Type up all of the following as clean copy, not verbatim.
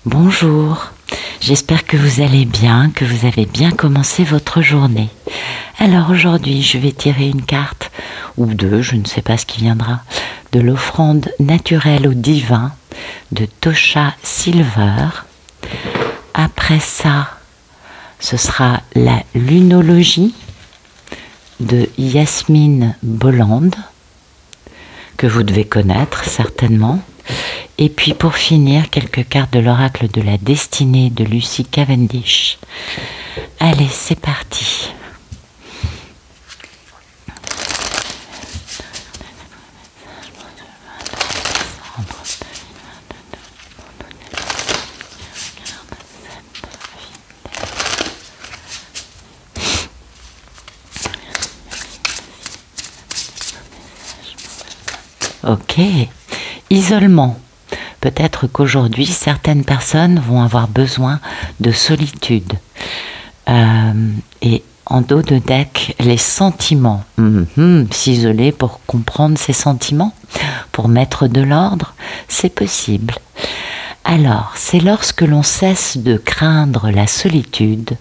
Bonjour, j'espère que vous allez bien, que vous avez bien commencé votre journée. Alors aujourd'hui, je vais tirer une carte, ou deux, je ne sais pas ce qui viendra, de l'offrande naturelle au divin de Tosha Silver. Après ça, ce sera la lunologie de Yasmine Bolland, que vous devez connaître certainement. Et puis pour finir, quelques cartes de l'oracle de la destinée de Lucy Cavendish. Allez, c'est parti. Ok, isolement. Peut-être qu'aujourd'hui, certaines personnes vont avoir besoin de solitude. Et en dos de deck, les sentiments. S'isoler pour comprendre ses sentiments, pour mettre de l'ordre, c'est possible. Alors, c'est lorsque l'on cesse de craindre la solitude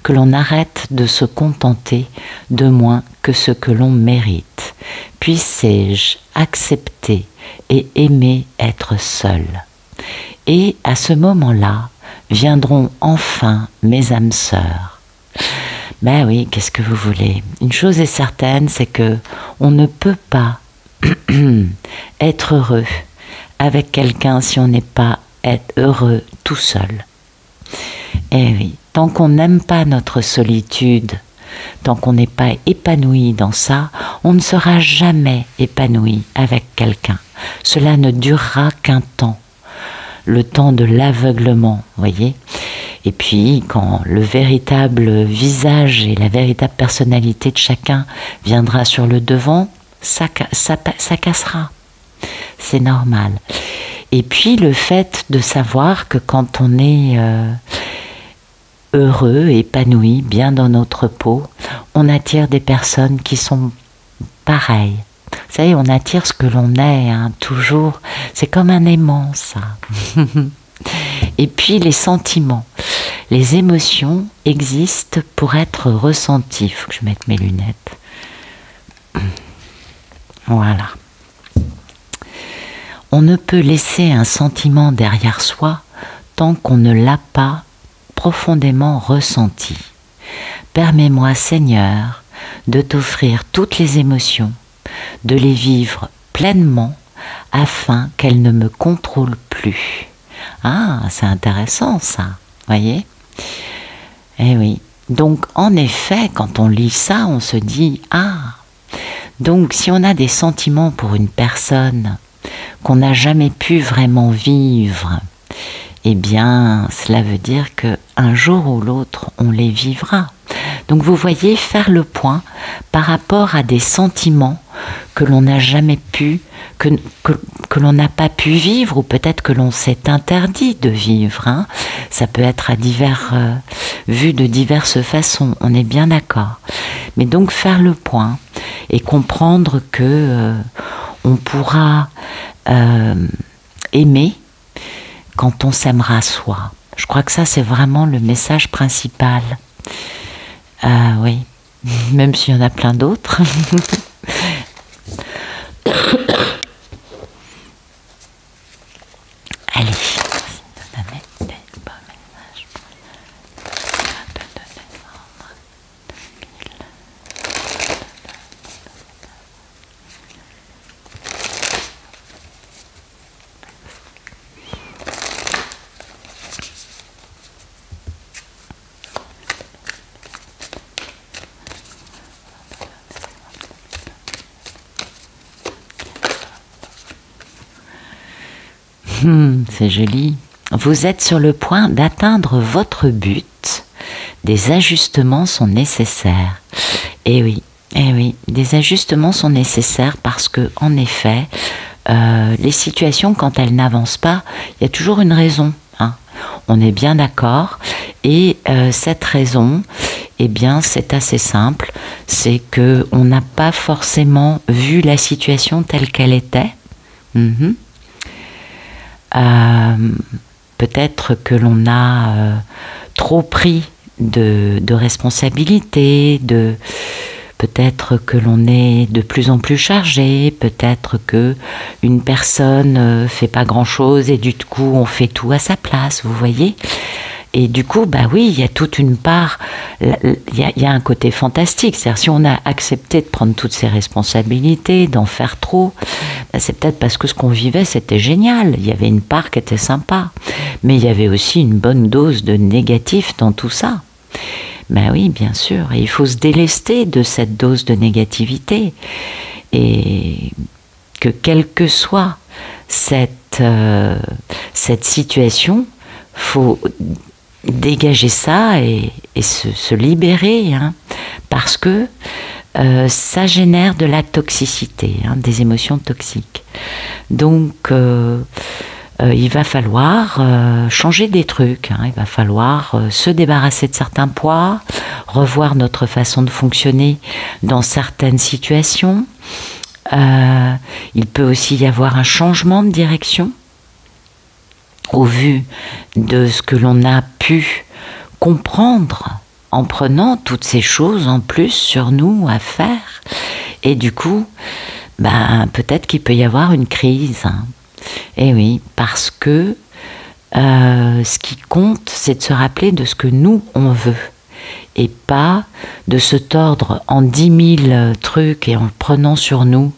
que l'on arrête de se contenter de moins que ce que l'on mérite. Puissé-je accepter et aimer être seul? Et à ce moment-là, viendront enfin mes âmes sœurs. Ben oui, qu'est-ce que vous voulez? Une chose est certaine, c'est que on ne peut pas être heureux avec quelqu'un si on n'est pas heureux tout seul. Eh oui, tant qu'on n'aime pas notre solitude, tant qu'on n'est pas épanoui dans ça, on ne sera jamais épanoui avec quelqu'un. Cela ne durera qu'un temps, le temps de l'aveuglement, voyez. Et puis, quand le véritable visage et la véritable personnalité de chacun viendra sur le devant, ça cassera. C'est normal. Et puis, le fait de savoir que quand on est heureux, épanoui, bien dans notre peau, on attire des personnes qui sont pareilles. Vous savez, on attire ce que l'on est, hein, toujours. C'est comme un aimant, ça. Et puis, les sentiments. Les émotions existent pour être ressenties. Il faut que je mette mes lunettes. Voilà. On ne peut laisser un sentiment derrière soi tant qu'on ne l'a pas profondément ressenti. Permets-moi, Seigneur, de t'offrir toutes les émotions, de les vivre pleinement afin qu'elles ne me contrôlent plus. Ah, c'est intéressant ça, voyez? Eh oui. Donc, en effet, quand on lit ça, on se dit, ah, donc si on a des sentiments pour une personne qu'on n'a jamais pu vraiment vivre, eh bien, cela veut dire qu'un jour ou l'autre, on les vivra. Donc, vous voyez, faire le point par rapport à des sentiments que l'on n'a jamais pu, que l'on n'a pas pu vivre, ou peut-être que l'on s'est interdit de vivre. Hein. Ça peut être à vu de diverses façons, on est bien d'accord. Mais donc, faire le point et comprendre que on pourra aimer quand on s'aimera soi. Je crois que ça, c'est vraiment le message principal. Oui, même s'il y en a plein d'autres. Allez. C'est joli. Vous êtes sur le point d'atteindre votre but. Des ajustements sont nécessaires. Eh oui, des ajustements sont nécessaires parce que, en effet, les situations, quand elles n'avancent pas, il y a toujours une raison. Hein. On est bien d'accord. Et cette raison, eh bien, c'est assez simple. C'est que on n'a pas forcément vu la situation telle qu'elle était. peut-être que l'on a trop pris de responsabilités, peut-être que l'on est de plus en plus chargé, peut-être que une personne fait pas grand-chose et du coup on fait tout à sa place, vous voyez. Et du coup, bah oui, il y a toute une part, il y a un côté fantastique. C'est-à-dire, si on a accepté de prendre toutes ces responsabilités, d'en faire trop, bah c'est peut-être parce que ce qu'on vivait, c'était génial. Il y avait une part qui était sympa. Mais il y avait aussi une bonne dose de négatif dans tout ça. Ben oui, bien sûr. Et il faut se délester de cette dose de négativité. Et que quelle que soit cette situation, faut dégager ça et se libérer, hein, parce que ça génère de la toxicité, hein, des émotions toxiques. Donc il va falloir changer des trucs, hein, il va falloir se débarrasser de certains poids, revoir notre façon de fonctionner dans certaines situations. Il peut aussi y avoir un changement de direction au vu de ce que l'on a pu comprendre en prenant toutes ces choses en plus sur nous à faire. Et du coup, ben, peut-être qu'il peut y avoir une crise. Hein. Et oui, parce que ce qui compte, c'est de se rappeler de ce que nous, on veut. Et pas de se tordre en 10 000 trucs et en prenant sur nous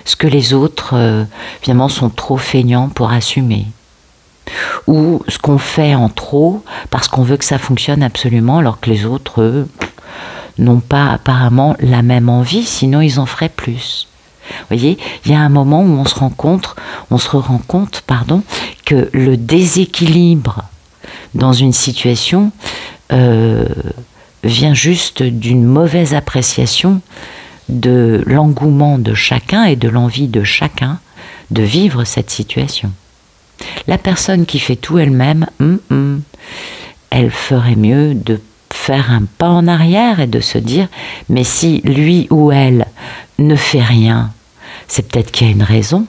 ce que les autres, finalement, sont trop feignants pour assumer. Ou ce qu'on fait en trop parce qu'on veut que ça fonctionne absolument alors que les autres, eux, n'ont pas apparemment la même envie, sinon ils en feraient plus. Vous voyez, il y a un moment où on se rend compte, que le déséquilibre dans une situation vient juste d'une mauvaise appréciation de l'engouement de chacun et de l'envie de chacun de vivre cette situation. La personne qui fait tout elle-même, elle ferait mieux de faire un pas en arrière et de se dire, mais si lui ou elle ne fait rien, c'est peut-être qu'il y a une raison.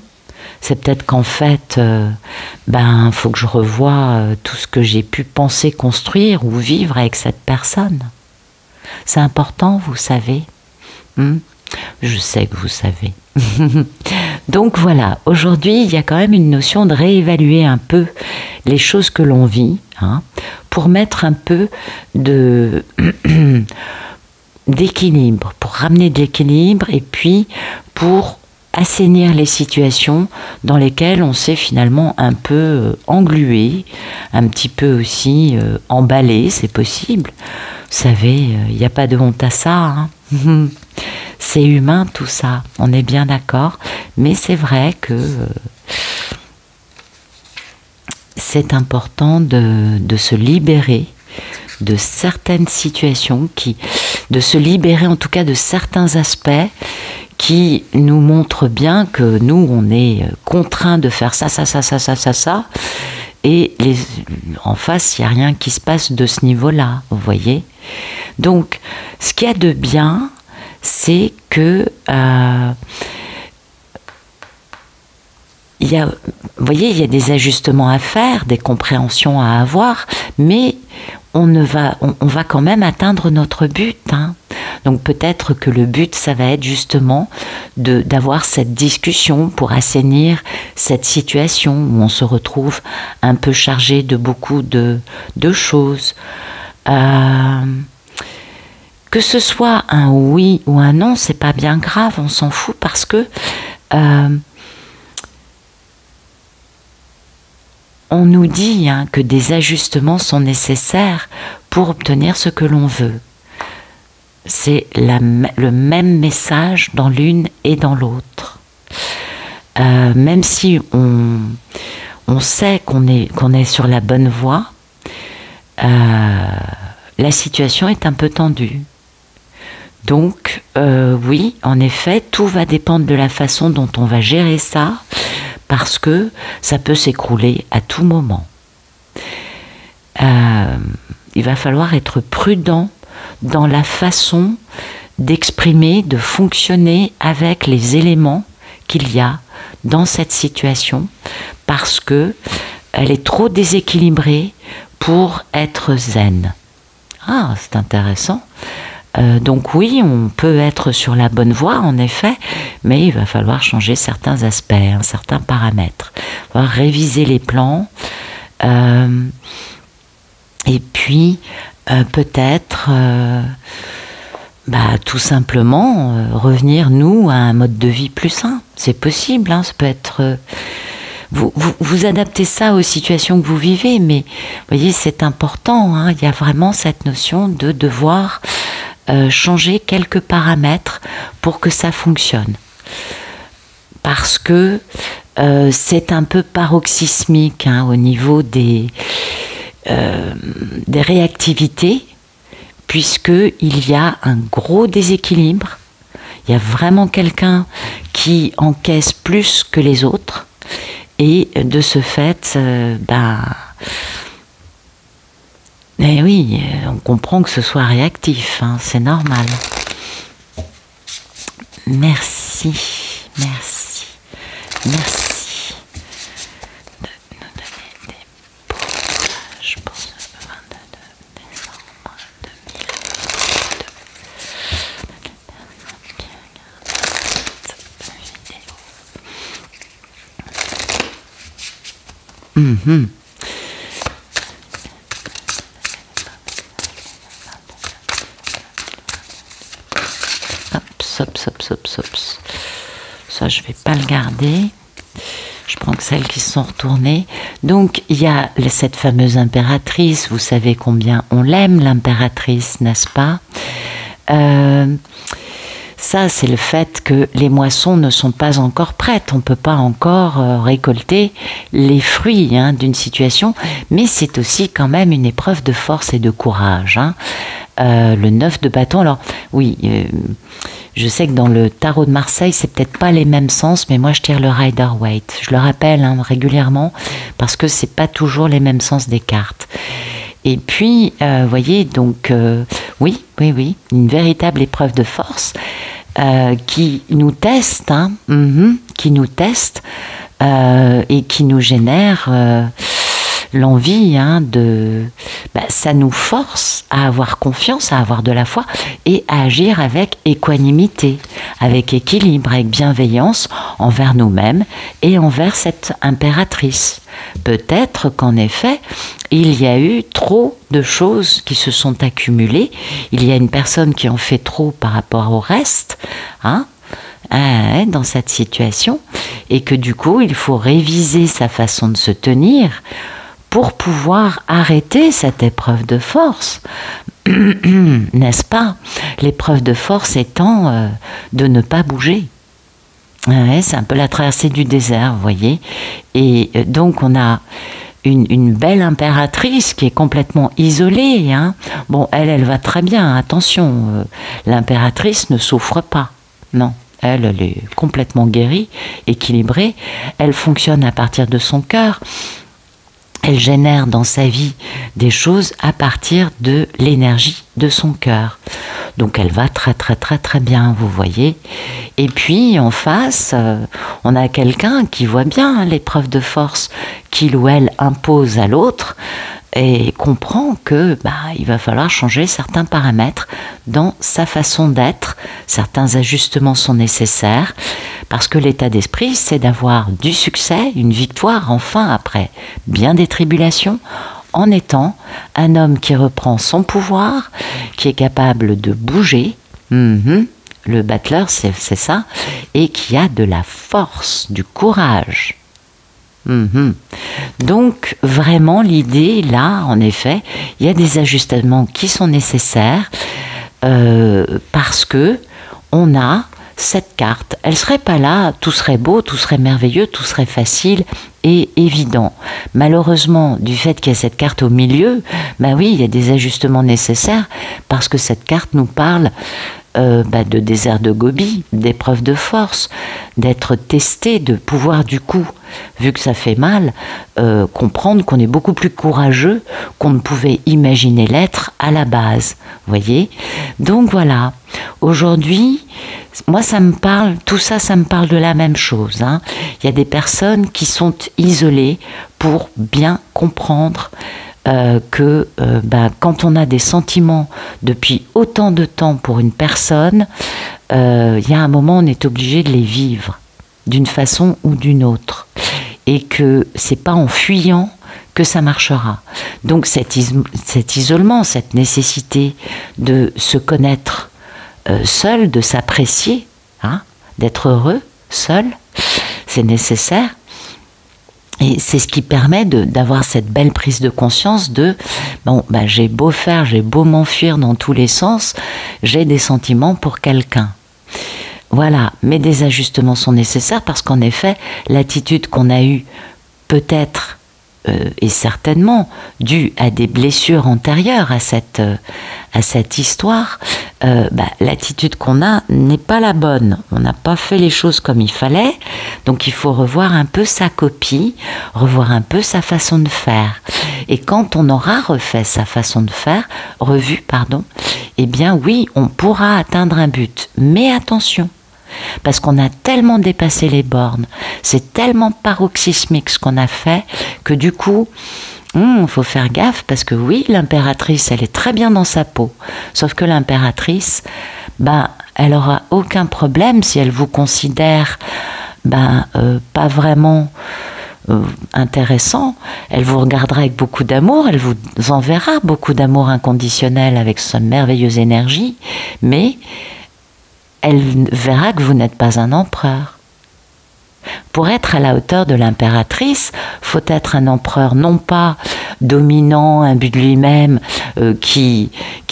C'est peut-être qu'en fait, faut que je revoie tout ce que j'ai pu penser construire ou vivre avec cette personne. C'est important, vous savez. Je sais que vous savez. Donc voilà, aujourd'hui, il y a quand même une notion de réévaluer un peu les choses que l'on vit, hein, pour mettre un peu d'équilibre, pour ramener de l'équilibre et puis pour assainir les situations dans lesquelles on s'est finalement un peu englué, un petit peu aussi emballé, c'est possible. Vous savez, il n'y a pas de honte à ça, hein. C'est humain tout ça, on est bien d'accord, mais c'est vrai que c'est important de se libérer de certaines situations, de se libérer en tout cas de certains aspects qui nous montrent bien que nous, on est contraints de faire ça, et en face, il n'y a rien qui se passe de ce niveau-là, vous voyez. Donc, ce qu'il y a de bien, c'est que vous voyez, il y a des ajustements à faire, des compréhensions à avoir, mais on va quand même atteindre notre but, hein. Donc peut-être que le but, ça va être justement d'avoir cette discussion pour assainir cette situation où on se retrouve un peu chargé de beaucoup de choses. Que ce soit un oui ou un non, c'est pas bien grave, on s'en fout parce que on nous dit, hein, que des ajustements sont nécessaires pour obtenir ce que l'on veut. C'est le même message dans l'une et dans l'autre. Même si on sait qu'on est sur la bonne voie, la situation est un peu tendue. Donc, oui, en effet, tout va dépendre de la façon dont on va gérer ça, parce que ça peut s'écrouler à tout moment. Il va falloir être prudent dans la façon d'exprimer, de fonctionner avec les éléments qu'il y a dans cette situation, parce que elle est trop déséquilibrée pour être zen. Ah, c'est intéressant. Donc oui, on peut être sur la bonne voie, en effet, mais il va falloir changer certains aspects, certains paramètres. Il va falloir réviser les plans. Et puis, peut-être, tout simplement, revenir, nous, à un mode de vie plus sain. C'est possible, ça peut être... Vous adaptez ça aux situations que vous vivez, mais vous voyez, c'est important. Il y a vraiment cette notion de devoir changer quelques paramètres pour que ça fonctionne. Parce que c'est un peu paroxysmique au niveau des réactivités, puisqu'il y a un gros déséquilibre. Il y a vraiment quelqu'un qui encaisse plus que les autres. Et de ce fait, oui, on comprend que ce soit réactif, c'est normal. Merci, merci, merci de nous donner des beaux messages pour ce 22 décembre 2022. Ops. Ça, je vais pas le garder. Je prends que celles qui se sont retournées. Donc, il y a cette fameuse impératrice. Vous savez combien on l'aime, l'impératrice, n'est-ce pas? Ça, c'est le fait que les moissons ne sont pas encore prêtes. On ne peut pas encore récolter les fruits d'une situation. Mais c'est aussi quand même une épreuve de force et de courage. Le 9 de bâton, alors oui... je sais que dans le tarot de Marseille, c'est peut-être pas les mêmes sens, mais moi je tire le Rider-Waite. Je le rappelle régulièrement parce que c'est pas toujours les mêmes sens des cartes. Et puis, voyez, donc oui, une véritable épreuve de force qui nous teste, qui nous teste et qui nous génère l'envie ça nous force à avoir confiance, à avoir de la foi et à agir avec équanimité, avec équilibre, avec bienveillance envers nous-mêmes et envers cette impératrice. Peut-être qu'en effet, il y a eu trop de choses qui se sont accumulées. Il y a une personne qui en fait trop par rapport au reste, dans cette situation, et que du coup, il faut réviser sa façon de se tenir pour pouvoir arrêter cette épreuve de force, n'est-ce pas? L'épreuve de force étant de ne pas bouger. C'est un peu la traversée du désert, vous voyez. Et donc on a une belle impératrice qui est complètement isolée. Bon, elle va très bien, attention, l'impératrice ne souffre pas, non. Elle est complètement guérie, équilibrée, elle fonctionne à partir de son cœur. Elle génère dans sa vie des choses à partir de l'énergie de son cœur. Donc elle va très bien, vous voyez. Et puis en face, on a quelqu'un qui voit bien l'épreuve de force qu'il ou elle impose à l'autre et comprend que il va falloir changer certains paramètres dans sa façon d'être. Certains ajustements sont nécessaires parce que l'état d'esprit, c'est d'avoir du succès, une victoire enfin après bien des tribulations, en étant un homme qui reprend son pouvoir, qui est capable de bouger. Le battleur, c'est ça, et qui a de la force, du courage. Donc vraiment l'idée là, en effet, il y a des ajustements qui sont nécessaires parce que on a cette carte. Elle serait pas là, tout serait beau, tout serait merveilleux, tout serait facile et évident. Malheureusement, du fait qu'il y a cette carte au milieu, oui, il y a des ajustements nécessaires parce que cette carte nous parle de désert de Gobi, d'épreuve de force, d'être testé, de pouvoir du coup, vu que ça fait mal, comprendre qu'on est beaucoup plus courageux qu'on ne pouvait imaginer l'être à la base. Voyez ? Donc voilà, aujourd'hui, Moi, ça me parle, tout ça, ça me parle de la même chose, hein. Il y a des personnes qui sont isolées pour bien comprendre que quand on a des sentiments depuis autant de temps pour une personne, il y a un moment où on est obligé de les vivre d'une façon ou d'une autre. Et que c'est pas en fuyant que ça marchera. Donc cet isolement, cette nécessité de se connaître seul, de s'apprécier, hein, d'être heureux seul, c'est nécessaire. Et c'est ce qui permet d'avoir cette belle prise de conscience de j'ai beau faire, j'ai beau m'enfuir dans tous les sens, j'ai des sentiments pour quelqu'un. Voilà, mais des ajustements sont nécessaires parce qu'en effet, l'attitude qu'on a eue peut-être est certainement due à des blessures antérieures à cette histoire. L'attitude qu'on a n'est pas la bonne. On n'a pas fait les choses comme il fallait, donc il faut revoir un peu sa copie, revoir un peu sa façon de faire. Et quand on aura refait sa façon de faire, eh bien oui, on pourra atteindre un but. Mais attention, parce qu'on a tellement dépassé les bornes, c'est tellement paroxysmique ce qu'on a fait, que du coup, faut faire gaffe, parce que oui, l'impératrice, elle est très bien dans sa peau, sauf que l'impératrice, elle aura aucun problème si elle vous considère pas vraiment intéressant, elle vous regardera avec beaucoup d'amour, elle vous enverra beaucoup d'amour inconditionnel avec sa merveilleuse énergie, mais elle verra que vous n'êtes pas un empereur. Pour être à la hauteur de l'impératrice, faut être un empereur non pas dominant, imbu de lui-même, qui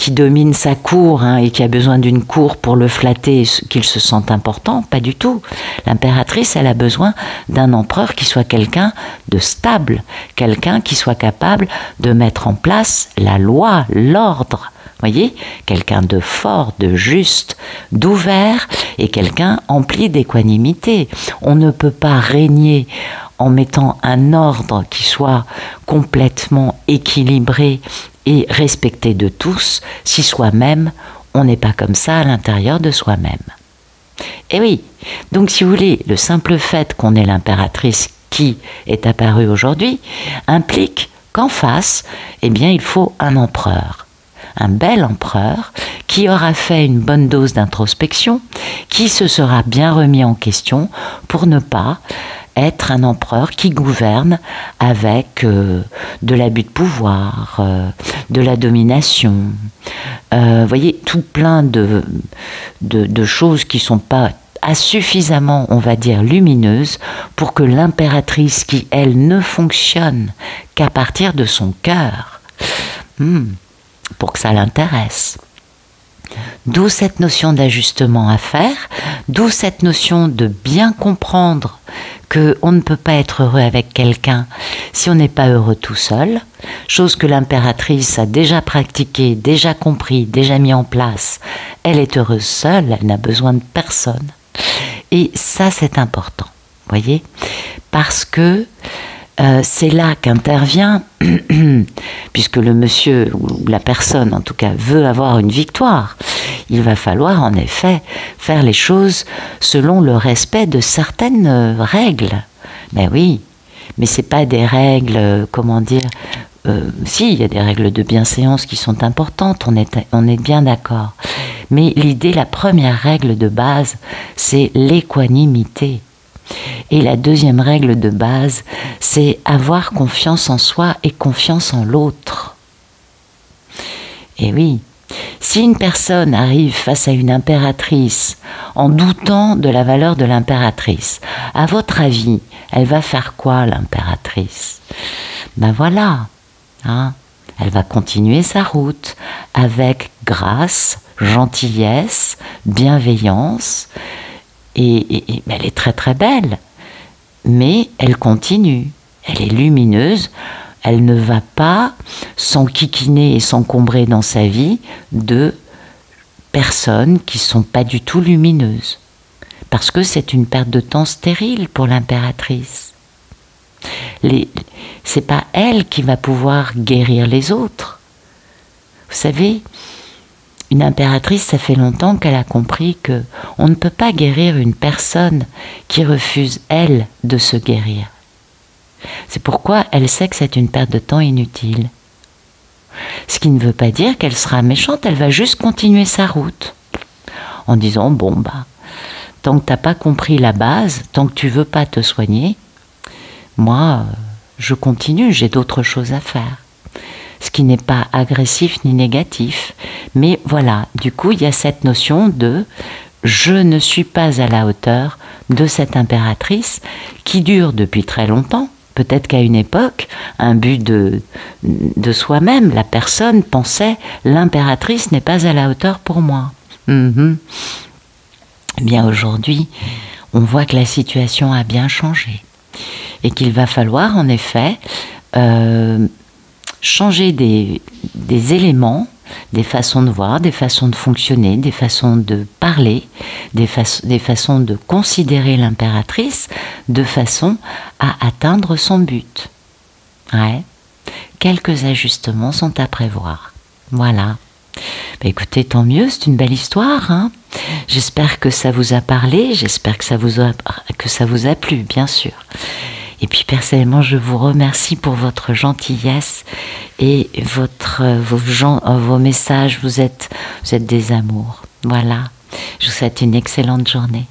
domine sa cour et qui a besoin d'une cour pour le flatter et qu'il se sente important, pas du tout. L'impératrice, elle a besoin d'un empereur qui soit quelqu'un de stable, quelqu'un qui soit capable de mettre en place la loi, l'ordre. Voyez, quelqu'un de fort, de juste, d'ouvert et quelqu'un empli d'équanimité. On ne peut pas régner en mettant un ordre qui soit complètement équilibré et respecté de tous si soi-même, on n'est pas comme ça à l'intérieur de soi-même. Et oui, donc si vous voulez, le simple fait qu'on ait l'impératrice qui est apparue aujourd'hui implique qu'en face, eh bien, il faut un empereur. Un bel empereur qui aura fait une bonne dose d'introspection, qui se sera bien remis en question pour ne pas être un empereur qui gouverne avec de l'abus de pouvoir, de la domination. Voyez, tout plein de choses qui ne sont pas suffisamment, on va dire, lumineuses pour que l'impératrice qui, elle, ne fonctionne qu'à partir de son cœur, pour que ça l'intéresse. D'où cette notion d'ajustement à faire, d'où cette notion de bien comprendre qu'on ne peut pas être heureux avec quelqu'un si on n'est pas heureux tout seul, chose que l'impératrice a déjà pratiquée, déjà compris, déjà mis en place. Elle est heureuse seule, elle n'a besoin de personne. Et ça, c'est important, voyez, parce que c'est là qu'intervient, puisque le monsieur ou la personne en tout cas veut avoir une victoire, il va falloir en effet faire les choses selon le respect de certaines règles. Ben oui, mais c'est pas des règles, si, il y a des règles de bienséance qui sont importantes, on est bien d'accord. Mais l'idée, la première règle de base, c'est l'équanimité. Et la deuxième règle de base, c'est avoir confiance en soi et confiance en l'autre. Et oui, si une personne arrive face à une impératrice en doutant de la valeur de l'impératrice, à votre avis, elle va faire quoi, l'impératrice? Ben voilà, elle va continuer sa route avec grâce, gentillesse, bienveillance. Et elle est très très belle, mais elle continue, elle est lumineuse, elle ne va pas s'enquiquiner et s'encombrer dans sa vie de personnes qui ne sont pas du tout lumineuses, parce que c'est une perte de temps stérile pour l'impératrice. C'est pas elle qui va pouvoir guérir les autres. Vous savez, Une impératrice, ça fait longtemps qu'elle a compris que on ne peut pas guérir une personne qui refuse, elle, de se guérir. C'est pourquoi elle sait que c'est une perte de temps inutile. Ce qui ne veut pas dire qu'elle sera méchante, elle va juste continuer sa route. En disant, bon, tant que tu n'as pas compris la base, tant que tu ne veux pas te soigner, moi, je continue, j'ai d'autres choses à faire. Ce qui n'est pas agressif ni négatif. Mais voilà, du coup, il y a cette notion de « je ne suis pas à la hauteur de cette impératrice » qui dure depuis très longtemps. Peut-être qu'à une époque, un but de soi-même, la personne pensait « l'impératrice n'est pas à la hauteur pour moi ». Eh bien aujourd'hui, on voit que la situation a bien changé et qu'il va falloir en effet changer des éléments, des façons de voir, des façons de fonctionner, des façons de parler, des façons de considérer l'impératrice de façon à atteindre son but. Ouais. Quelques ajustements sont à prévoir. Voilà. Écoutez, tant mieux, c'est une belle histoire, hein. J'espère que ça vous a parlé, j'espère que ça vous a plu, bien sûr. Et puis personnellement, je vous remercie pour votre gentillesse et vos messages. Vous êtes des amours. Voilà. Je vous souhaite une excellente journée.